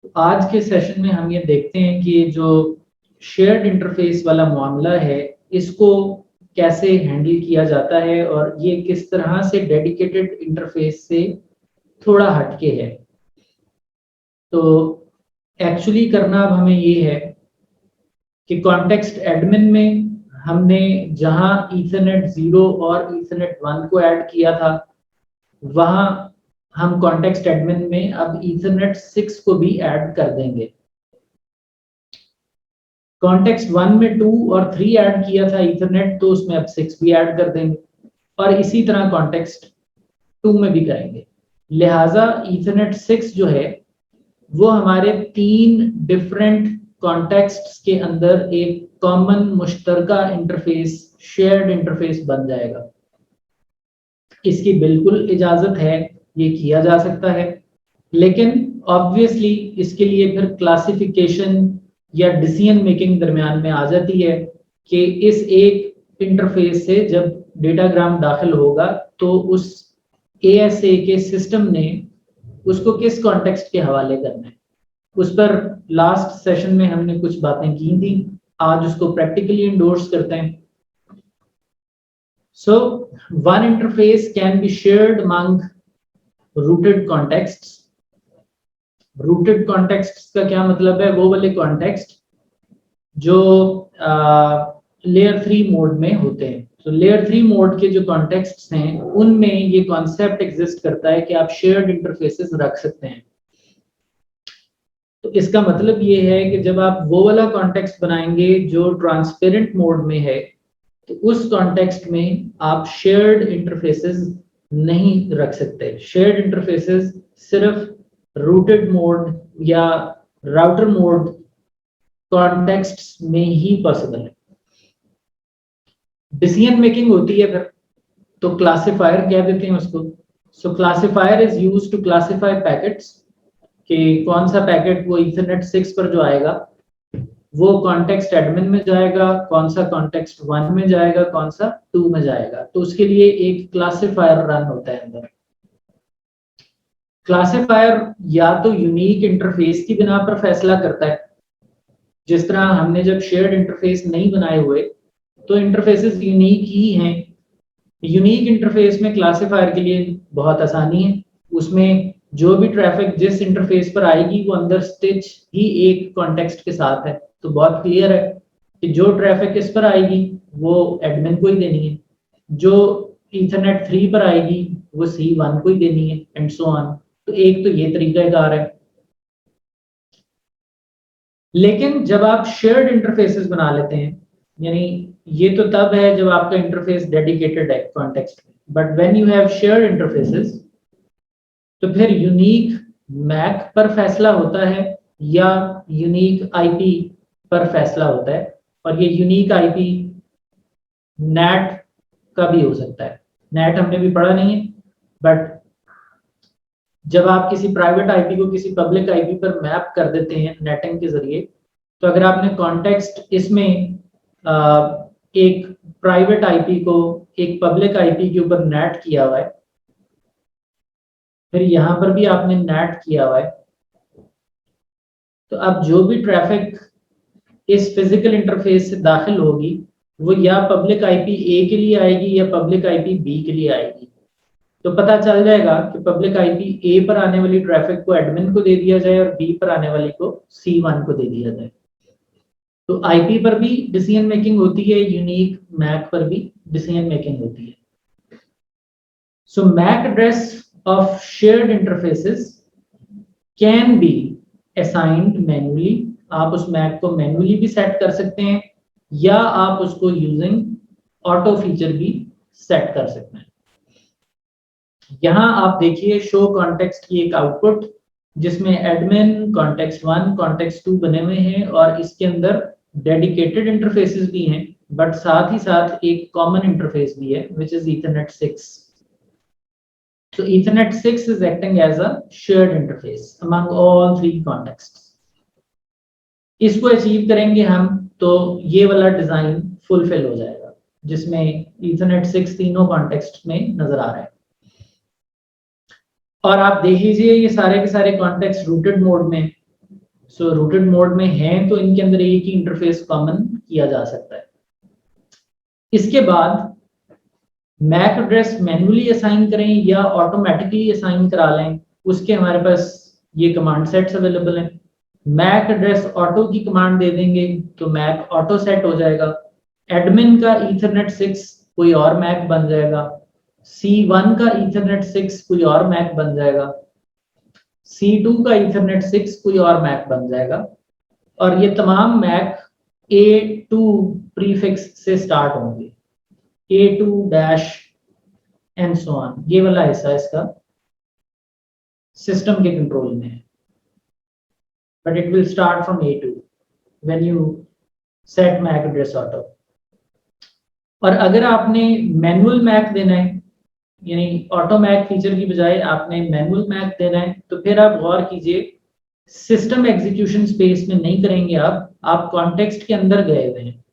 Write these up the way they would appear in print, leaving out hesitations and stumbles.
आज के सेशन में हम ये देखते हैं कि जो शेयर्ड इंटरफेस वाला मामला है इसको कैसे हैंडल किया जाता है और ये किस तरह से डेडिकेटेड इंटरफेस से थोड़ा हटके है। तो एक्चुअली करना अब हमें ये है कि कॉन्टेक्स्ट एडमिन में हमने जहां ईथरनेट 0 और ईथरनेट 1 को ऐड किया था वहां हम कॉन्टेक्स्ट एडमिन में अब ईथरनेट 6 को भी ऐड कर देंगे। कॉन्टेक्स्ट 1 में 2 और 3 ऐड किया था ईथरनेट, तो उसमें अब 6 भी ऐड कर देंगे और इसी तरह कॉन्टेक्स्ट 2 में भी करेंगे। लिहाजा ईथरनेट 6 जो है वो हमारे 3 डिफरेंट कॉन्टेक्स्ट्स के अंदर एक कॉमन मुश्तरका इंटरफेस, शेयर्ड इंटरफेस बन जाएगा। इसकी बिल्कुल इजाजत है, ये किया जा सकता है, लेकिन ऑब्वियसली इसके लिए फिर क्लासिफिकेशन या डिसीजन मेकिंग दरमियान में आ जाती है कि इस एक इंटरफेस से जब डेटाग्राम दाखिल होगा तो उस एएसए के सिस्टम ने उसको किस कॉन्टेक्स्ट के हवाले करना है। उस पर लास्ट सेशन में हमने कुछ बातें की थी, आज उसको प्रैक्टिकली इंडोर्स करते हैं। So one interface can be shared among rooted contexts. Rooted contexts का क्या मतलब है? वो वाले कॉन्टेक्स्ट जो लेयर 3 मोड में होते हैं। तो लेयर 3 मोड के जो कॉन्टेक्स्ट्स हैं उनमें ये कॉन्सेप्ट एग्जिस्ट करता है कि आप शेयर्ड इंटरफेसेस रख सकते हैं। तो इसका मतलब ये है कि जब आप वो वाला कॉन्टेक्स्ट बनाएंगे जो ट्रांसपेरेंट मोड में है तो उस कॉन्टेक्स्ट में आप शेयर्ड इंटरफेसेस नहीं रख सकते। शेयर्ड इंटरफेसेस सिर्फ रूटेड मोड या राउटर मोड कॉन्टेक्स्ट्स में ही पॉसिबल है। डिसीजन मेकिंग होती है फिर तो क्लासिफायर कह देते हैं उसको। So classifier is used to classify packets कि कौन सा पैकेट वो ईथरनेट 6 पर जो आएगा वो कॉन्टेक्स्ट एडमिन में जाएगा, कौन सा कॉन्टेक्स्ट 1 में जाएगा, कौन सा 2 में जाएगा। तो उसके लिए एक क्लासिफायर रन होता है अंदर। क्लासिफायर या तो यूनिक इंटरफेस की बिना पर फैसला करता है, जिस तरह हमने जब शेयर्ड इंटरफेस नहीं बनाए हुए तो इंटरफेसेस यूनिक ही हैं। यूनिक इंटरफेस में क्लासिफायर के लिए बहुत आसानी है, उसमें जो भी ट्रैफिक जिस इंटरफेस पर आएगी वो अंदर स्टिच ही एक कॉन्टेक्स्ट के साथ है। तो बहुत क्लियर है कि जो ट्रैफिक इस पर आएगी वो एडमिन को ही देनी है, जो ईथरनेट 3 पर आएगी वो C1 को ही देनी है एंड सो ऑन। तो एक तो ये तरीकाकार है। लेकिन जब आप शेयर्ड इंटरफेसेस बना लेते हैं, यानी ये तो तब है जब आपका इंटरफेस डेडिकेटेड है कॉन्टेक्स्ट में, but when you have shared interfaces तो फिर यूनिक मैक पर फैसला होता है या यूनिक आईपी पर फैसला होता है। और ये यूनिक आईपी नेट का भी हो सकता है। नेट हमने भी पढ़ा नहीं है, बट जब आप किसी प्राइवेट आईपी को किसी पब्लिक आईपी पर मैप कर देते हैं नेटिंग के जरिए, तो अगर आपने कॉन्टेक्स्ट इसमें एक प्राइवेट आईपी को एक पब्लिक आईपी के ऊपर नेट किया हुआ है, फिर यहां पर भी आपने नेट किया हुआ है, तो अब जो भी ट्रैफिक इस फिजिकल इंटरफेस से दाखिल होगी वो या पब्लिक आईपी ए के लिए आएगी या पब्लिक आईपी बी के लिए आएगी। तो पता चल जाएगा कि पब्लिक आईपी ए पर आने वाली ट्रैफिक को एडमिन को दे दिया जाए और बी पर आने वाली को C1 को दे दिया जाए। तो आईपी पर भी डिसीजन मेकिंग होती है, यूनिक मैक पर भी डिसीजन मेकिंग होती है। So MAC address of shared interfaces can be assigned manually. आप उस मैक को मैन्युअली भी सेट कर सकते हैं या आप उसको यूजिंग ऑटो फीचर भी सेट कर सकते हैं। यहां आप देखिए शो कॉन्टेक्स्ट की एक आउटपुट जिसमें एडमिन, कॉन्टेक्स्ट 1, कॉन्टेक्स्ट 2 बने हुए हैं और इसके अंदर डेडिकेटेड इंटरफेसेस भी हैं, बट साथ ही साथ एक कॉमन इंटरफेस भी है which is Ethernet 6। So Ethernet 6 is acting as a shared interface among all 3 contexts. इसको अचीव करेंगे हम तो ये वाला डिजाइन फुलफिल हो जाएगा जिसमें Ethernet 6 तीनों कॉन्टेक्स्ट में नजर आ रहा है। और आप देख लीजिए ये सारे के सारे कॉन्टेक्स्ट रूटेड मोड में, सो रूटेड मोड में हैं तो इनके अंदर एक ही इंटरफेस कॉमन किया जा सकता है। इसके बाद मैक एड्रेस मैन्युअली असाइन करें या ऑटोमेटिकली असाइन करा लें, उसके हमारे पास ये कमांड सेट्स अवेलेबल हैं। मैक एड्रेस ऑटो की कमांड दे देंगे तो मैक ऑटो सेट हो जाएगा। एडमिन का ईथरनेट 6 कोई और मैक बन जाएगा। C1 का ईथरनेट 6 कोई और मैक बन जाएगा। C2 का ईथरनेट 6 कोई और मैक बन जाएगा। और ये तमाम मैक A2 प्रीफिक्स से स्टार्ट होंगे, A2 dash and so on. ये वाला हिस्सा इसका सिस्टम के कंट्रोल में है, but it will start from A2 when you set MAC address auto. और अगर आपने मैनुअल मैक देना है, यानी ऑटो मैक फीचर की बजाय आपने मैनुअल मैक देना है, तो फिर आप गौर कीजिए सिस्टम एग्जीक्यूशन स्पेस में नहीं करेंगे, आप कॉन्टेक्स्ट के अंदर गए हुए हैं।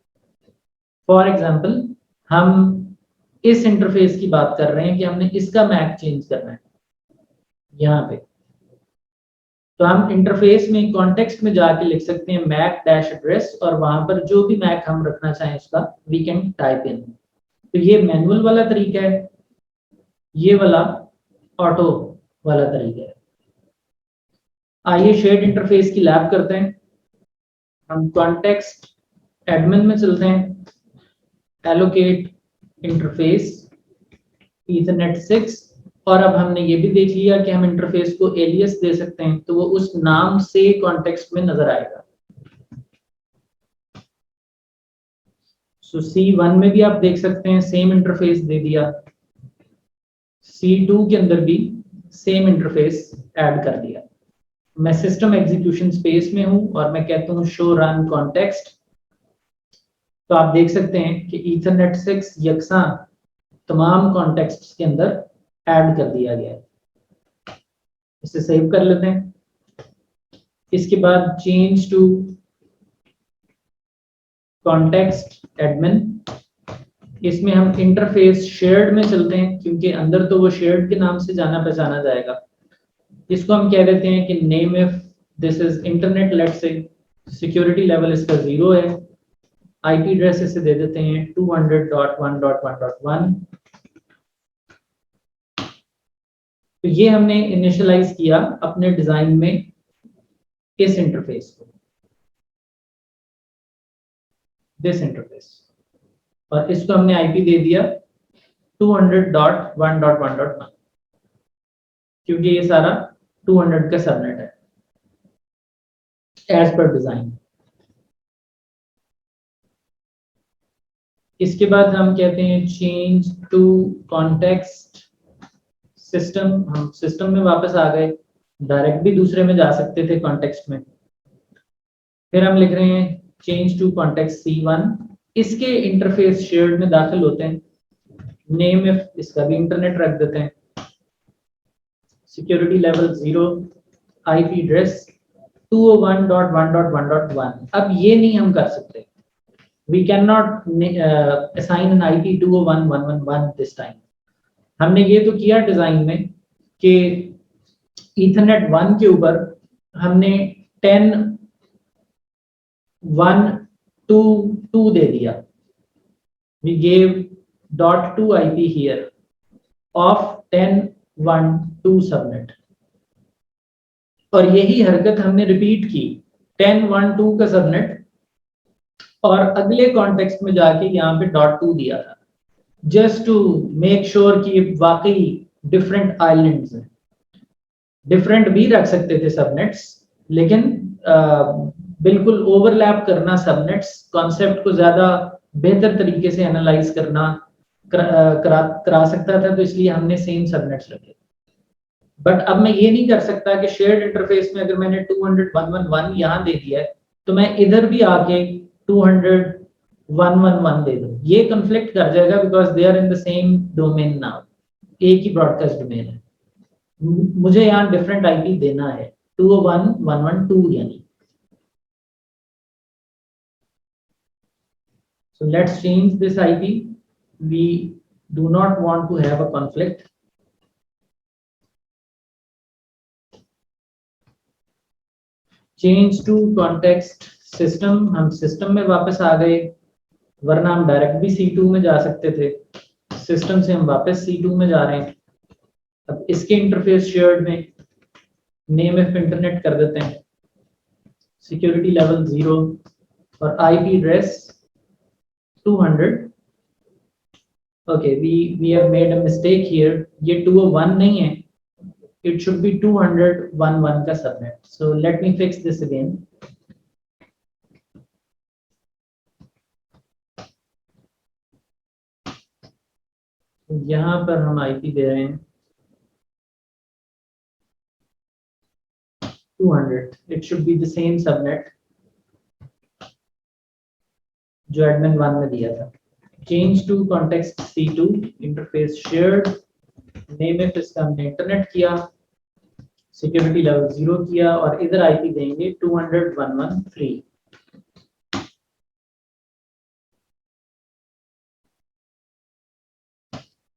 फॉर एग्जांपल हम इस इंटरफेस की बात कर रहे हैं कि हमने इसका मैक चेंज करना है यहाँ पे, तो हम इंटरफेस में कॉन्टेक्स्ट में जाके लिख सकते हैं मैक डैश एड्रेस, और वहां पर जो भी मैक हम रखना चाहें उसका वी कैन टाइप इन। तो ये मैनुअल वाला तरीका है, ये वाला ऑटो वाला तरीका है। आइए शेयर्ड इंटरफेस की लैब करते हैं। हम कॉन्टेक्स्ट एडमिन में चलते हैं, एलोकेट इंटरफेस ईथरनेट 6, और अब हमने ये भी देख लिया कि हम इंटरफेस को एलियस दे सकते हैं, तो वो उस नाम से कॉन्टेक्स्ट में नजर आएगा। सो C1 में भी आप देख सकते हैं सेम इंटरफेस दे दिया, C2 के अंदर भी सेम इंटरफेस ऐड कर दिया। मैं सिस्टम एग्जीक्यूशन स्पेस में हूं और मैं कहता हूं शो रन कॉन्टेक्स्ट, तो आप देख सकते हैं कि ईथरनेट 6 यकसा तमाम कॉन्टेक्स्ट के अंदर ऐड कर दिया गया है। इसे सेव कर लेते हैं। इसके बाद चेंज टू कॉन्टेक्स्ट एडमिन, इसमें हम इंटरफेस शेयर्ड में चलते हैं क्योंकि अंदर तो वो शेयर्ड के नाम से जाना पहचाना जाएगा। इसको हम कह देते हैं कि name if this is internet, let's say security level इसका 0 है। आईपी एड्रेस इसे दे देते हैं 200.1.1.1। तो ये हमने इनिशियलाइज किया अपने डिजाइन में इस इंटरफेस को, दिस इंटरफेस, और इसको हमने आईपी दे दिया 200.1.1.1 क्योंकि ये सारा 200 का सबनेट है एज पर डिजाइन। इसके बाद हम कहते हैं चेंज टू कॉन्टेक्स्ट सिस्टम। हम सिस्टम में वापस आ गए, डायरेक्ट भी दूसरे में जा सकते थे कॉन्टेक्स्ट में। फिर हम लिख रहे हैं चेंज टू कॉन्टेक्स्ट C1, इसके इंटरफेस शेयर्ड में दाखिल होते हैं। नेम इफ इसका भी इंटरनेट रख देते हैं, सिक्योरिटी लेवल 0, आईपी एड्रेस 201.1.1.1। अब ये नहीं हम कर सकते, we cannot assign an IP 201.1.1 this time। हमने ये तो किया डिजाइन में कि ईथरनेट 1 के ऊपर हमने 10.1.2.2 दे दिया, we gave .2 IP here of 10.1.2 subnet, और यही हरकत हमने रिपीट की 10.1.2 का सबनेट, और अगले कॉन्टेक्स्ट में जाके यहाँ पे .2 दिया था, जस्ट टू मेक श्योर कि वाकई डिफरेंट आइलैंड्स हैं। डिफरेंट भी रख सकते थे सबनेट्स, लेकिन बिल्कुल ओवरलैप करना सबनेट्स कॉन्सेप्ट को ज्यादा बेहतर तरीके से एनालाइज करना करा सकता था, तो इसलिए हमने सेम सबनेट्स रखे। बट अब मैं ये नहीं कर सकता कि शेयर्ड इंटरफेस में अगर मैंने 200.1.1.1 यहाँ दे दिया है तो मैं इधर भी आके 200.1.1.1 दे दूं। ये कॉन्फ्लिक्ट कर जाएगा because they are in the same domain now, एक ही ब्रॉडकास्ट डोमेन है। मुझे यहाँ डिफरेंट आईपी देना है 201.1.1.2 यानी। So let's change this IP. We do not want to have a conflict. Change to context system, हम सिस्टम में वापस आ गए, वरना हम डायरेक्ट भी C2 में जा सकते थे। सिस्टम से हम वापस C2 में जा रहे हैं। अब इसके इंटरफेस शेयर्ड में नेम ऑफ इंटरनेट कर देते हैं, सिक्योरिटी लेवल 0 और IP address 200। Okay, we have made a mistake here, ये 201 नहीं है, it should be 200.11 का subnet. so let me fix this again। यहाँ पर हम आईपी दे रहे हैं 200, it should be the same subnet जो admin 1 में दिया था। change to context C2 interface shared, name of इसका हमने इंटरनेट किया, सिक्योरिटी लेवल 0 किया और इधर आईपी देंगे 200.113।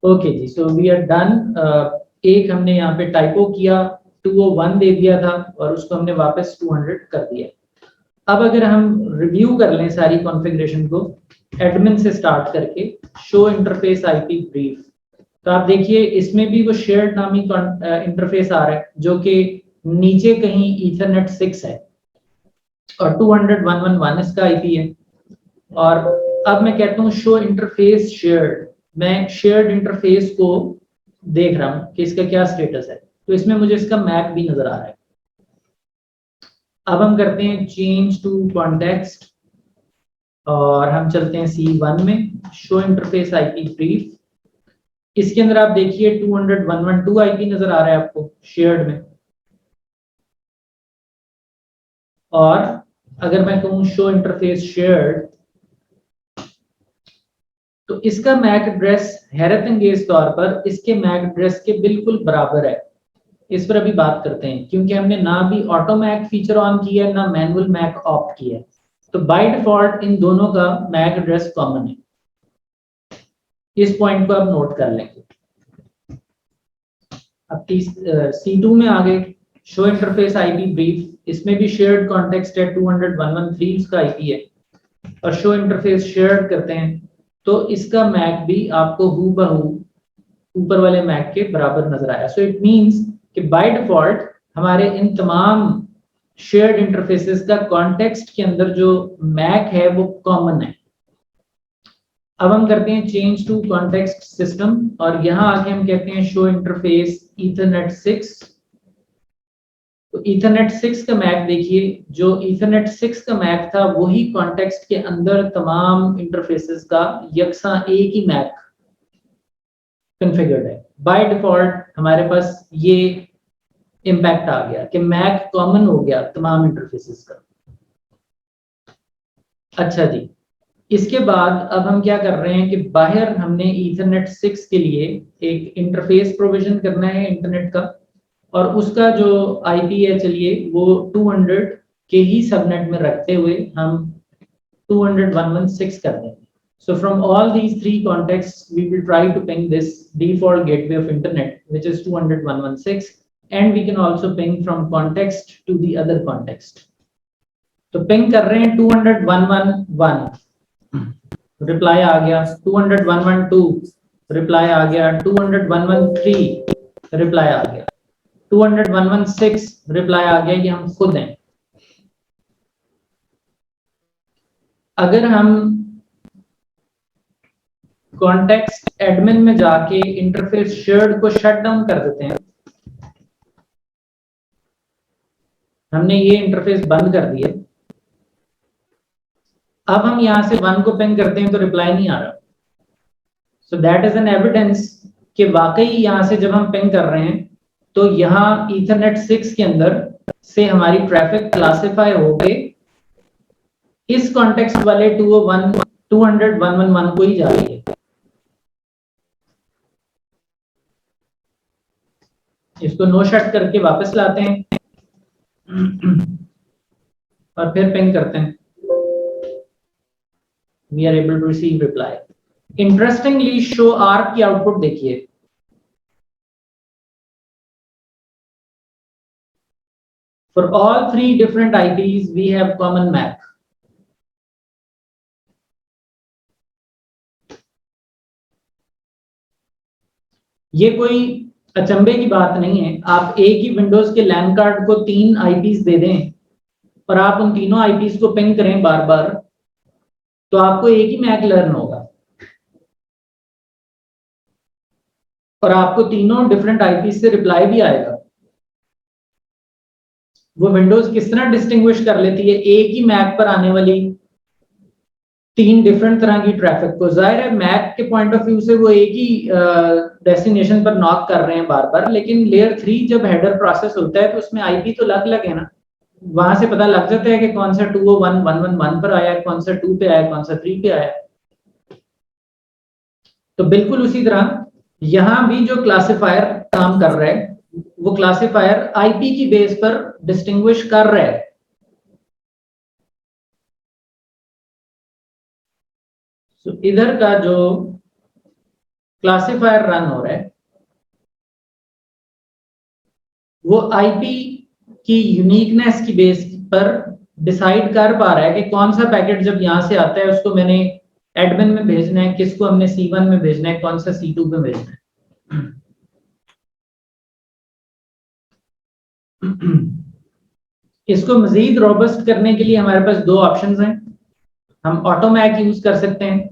ओके जी, सो वी आर डन। एक हमने यहाँ पे टाइपो किया, 201 दे दिया था और उसको हमने वापस 200 कर दिया। अब अगर हम रिव्यू कर लें सारी कॉन्फ़िगरेशन को एडमिन से स्टार्ट करके, शो इंटरफेस आईपी ब्रीफ, तो आप देखिए इसमें भी वो शेयर्ड नामी इंटरफेस आ रहा है जो कि नीचे कहीं ईथरनेट 6 है और 200.111 इसका आईपी है। और अब मैं कहता हूँ शो इंटरफेस शेयर्ड, मैं शेयर्ड इंटरफेस को देख रहा हूँ कि इसका क्या स्टेटस है, तो इसमें मुझे इसका मैक भी नजर आ रहा है। अब हम करते हैं चेंज टू कॉन्टेक्स्ट और हम चलते हैं C1 में, शो इंटरफेस आईपी ब्रीफ। इसके अंदर आप देखिए 200.112 आईपी नजर आ रहा है आपको शेयर्ड में। और अगर मैं कहूँ शो इंटरफेस शेयर्ड, तो इसका मैक एड्रेस हैरत अंगेज तौर पर इसके मैक एड्रेस के बिल्कुल बराबर है। इस पर अभी बात करते हैं, क्योंकि हमने ना भी ऑटो मैक फीचर ऑन किया है ना मैनुअल मैक ऑप्ट किया है, तो बाय डिफॉल्ट इन दोनों का मैक एड्रेस कॉमन है। इस पॉइंट को आप नोट कर लेंगे। अब C2 में आ गए, शो इंटरफेस आईपी ब्रीफ, इसमें भी शेयर्ड कॉन्टेक्स्ट है 200.113 उसका आईपी है और शो इंटरफेस शेयर्ड करते हैं तो इसका मैक भी आपको हूबहू ऊपर वाले मैक के बराबर नजर आया। सो इट मींस कि बाय डिफॉल्ट हमारे इन तमाम शेयर्ड इंटरफेसेस का कॉन्टेक्स्ट के अंदर जो मैक है वो कॉमन है। अब हम करते हैं चेंज टू कॉन्टेक्स्ट सिस्टम और यहां आके हम कहते हैं शो इंटरफेस ईथरनेट 6। तो ईथरनेट 6 का मैक देखिए, जो ईथरनेट 6 का मैक था वही कॉन्टेक्स्ट के अंदर तमाम इंटरफेसेस का यकसा एक ही मैक कॉन्फ़िगर्ड है। बाय डिफॉल्ट हमारे पास ये इम्पैक्ट आ गया कि मैक कॉमन हो गया तमाम इंटरफेसेस का। अच्छा जी, इसके बाद अब हम क्या कर रहे हैं कि बाहर हमने ईथरनेट 6 के लिए एक इंटरफेस प्रोविजन करना है इंटरनेट का, और उसका जो आईपी है चलिए वो 200 के ही सबनेट में रखते हुए हम 200.116 कर देंगे। So from all these three contexts, we will try to ping this default gateway of internet, which is 200.116, and we can also ping from context to the other context. तो पिंग कर रहे हैं 200.111, रिप्लाई आ गया 200.112, reply आ गया 200.113, reply आ गया 200.116, reply आ गया। ये हम खुद हैं। अगर हम कॉन्टेक्स्ट एडमिन में जाके इंटरफेस शेयर्ड को शट डाउन कर देते हैं, हमने ये इंटरफेस बंद कर दिया, अब हम यहां से 1 को पिंग करते हैं तो रिप्लाई नहीं आ रहा। So that is an evidence कि वाकई यहां से जब हम पिंग कर रहे हैं तो यहाँ ईथरनेट 6 के अंदर से हमारी ट्रैफिक क्लासिफाई हो गए इस कॉन्टेक्स्ट वाले 200.111 को ही जा रही है। इसको नो शट करके वापस लाते हैं और फिर पिंग करते हैं। We are able to receive reply. Interestingly, show ARP की आउटपुट देखिए, For all three different IPs, we have common MAC. ये कोई अचंभे की बात नहीं है। आप एक ही विंडोज के लैन कार्ड को 3 IPs दे दें और आप उन तीनों IPs को पिंग करें बार बार, तो आपको एक ही मैक लर्न होगा और आपको तीनों डिफरेंट IPs से रिप्लाई भी आएगा। वो विंडोज किस तरह डिस्टिंग्विश कर लेती है एक ही मैक पर आने वाली 3 डिफरेंट तरह की ट्रैफिक को। जाहिर है मैक के पॉइंट ऑफ व्यू से वो एक ही डेस्टिनेशन पर नॉक कर रहे हैं बार बार, लेकिन लेयर 3 जब हेडर प्रोसेस होता है तो उसमें IP तो अलग अलग है ना, वहां से पता लग जाता है कि कौन सा 201.111 पर आया, कौन सा 2 पे आया, कौन सा 3 पे आया। तो बिल्कुल उसी तरह यहां भी जो क्लासिफायर काम कर रहा है वो क्लासिफायर IP की बेस पर डिस्टिंग्विश कर रहा है। तो इधर का जो क्लासिफायर रन हो रहा है वो IP की यूनिकनेस की बेस पर डिसाइड कर पा रहा है कि कौन सा पैकेट जब यहां से आता है उसको मैंने एडमिन में भेजना है, किसको हमने C1 में भेजना है, कौन सा C2 में भेजना है। इसको मजीद रोबस्ट करने के लिए हमारे पास 2 ऑप्शंस हैं। हम ऑटो मैक यूज कर सकते हैं।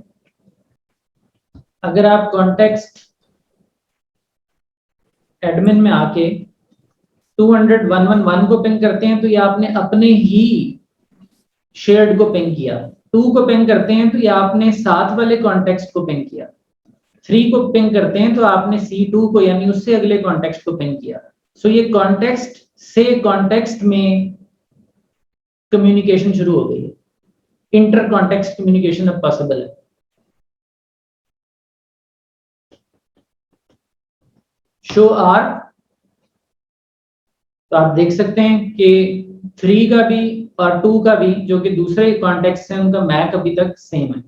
अगर आप कॉन्टेक्स्ट एडमिन में आके 200.111 को पिंग करते हैं तो ये आपने अपने ही शेयर्ड को पिंग किया। 2 को पिंग करते हैं तो ये आपने साथ वाले कॉन्टेक्स्ट को पिंग किया। 3 को पिंग करते हैं तो आपने C2 को यानी उससे अगले कॉन्टेक्स्ट को पिंग किया। सो ये कॉन्टेक्स्ट से कॉन्टेक्स्ट में कम्युनिकेशन शुरू हो गई है। इंटर कॉन्टेक्स्ट कम्युनिकेशन अब पॉसिबल है। शो आर, तो आप देख सकते हैं कि 3 का भी और 2 का भी जो कि दूसरे कॉन्टेक्स्ट हैं उनका मैक अभी तक सेम है,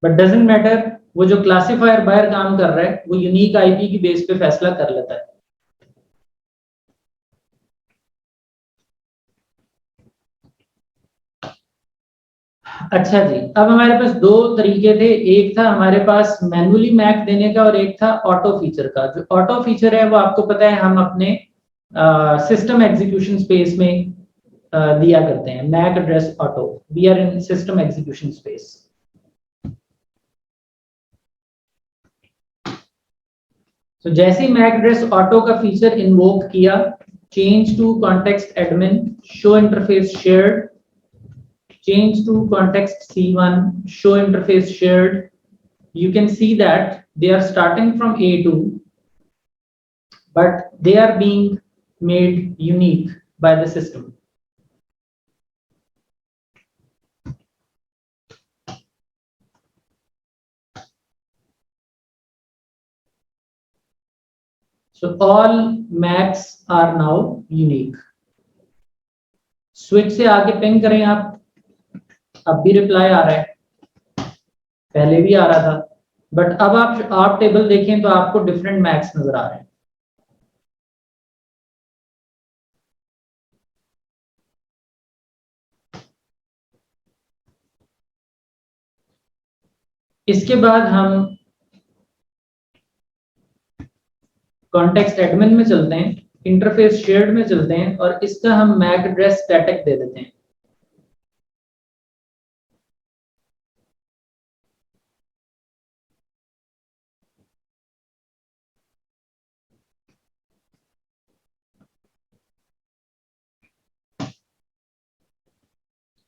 बट डजंट मैटर। वो जो क्लासिफायर बाहर काम कर रहा है वो यूनिक IP की बेस पे फैसला कर लेता है। अच्छा जी, अब हमारे पास 2 तरीके थे। एक था हमारे पास मैन्युअली मैक देने का और एक था ऑटो फीचर का। जो ऑटो फीचर है वो आपको पता है हम अपने सिस्टम एग्जीक्यूशन स्पेस में दिया करते हैं। MAC address auto, we are in system execution space. तो जैसे ही मैक एड्रेस ऑटो का फीचर इन्वोक किया, change to context admin, show interface shared, change to context C1, show interface shared, you can see that they are starting from A2, but they are being made unique by the system. So all Macs are now unique. Switch से आगे ping करें आप, अब भी reply आ रहा है, पहले भी आ रहा था, बट अब आप टेबल देखें तो आपको डिफरेंट मैक्स नजर आ रहे हैं। इसके बाद हम कॉन्टेक्स्ट एडमिन में चलते हैं, इंटरफेस शेयर्ड में चलते हैं और इसका हम मैक एड्रेस स्टैटिक दे देते हैं।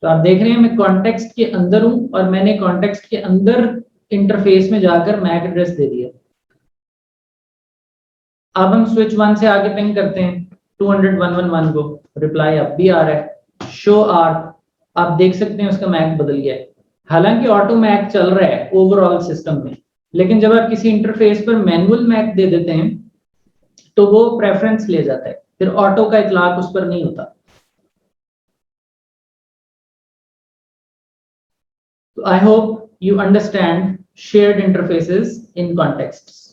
तो आप देख रहे हैं मैं कॉन्टेक्स्ट के अंदर हूं और मैंने कॉन्टेक्स्ट के अंदर इंटरफेस में जाकर मैक एड्रेस दे दिया। अब हम स्विच 1 से आगे पिंग करते हैं 200.111 को, रिप्लाई अब भी आ रहा है। शो आर, आप देख सकते हैं उसका मैक बदल गया है। हालांकि ऑटो मैक चल रहा है ओवरऑल सिस्टम में, लेकिन जब आप किसी इंटरफेस पर मैनुअल मैक दे देते हैं तो वो प्रेफरेंस ले जाता है, फिर ऑटो का इतलाक उस पर नहीं होता। So I hope you understand shared interfaces in contexts.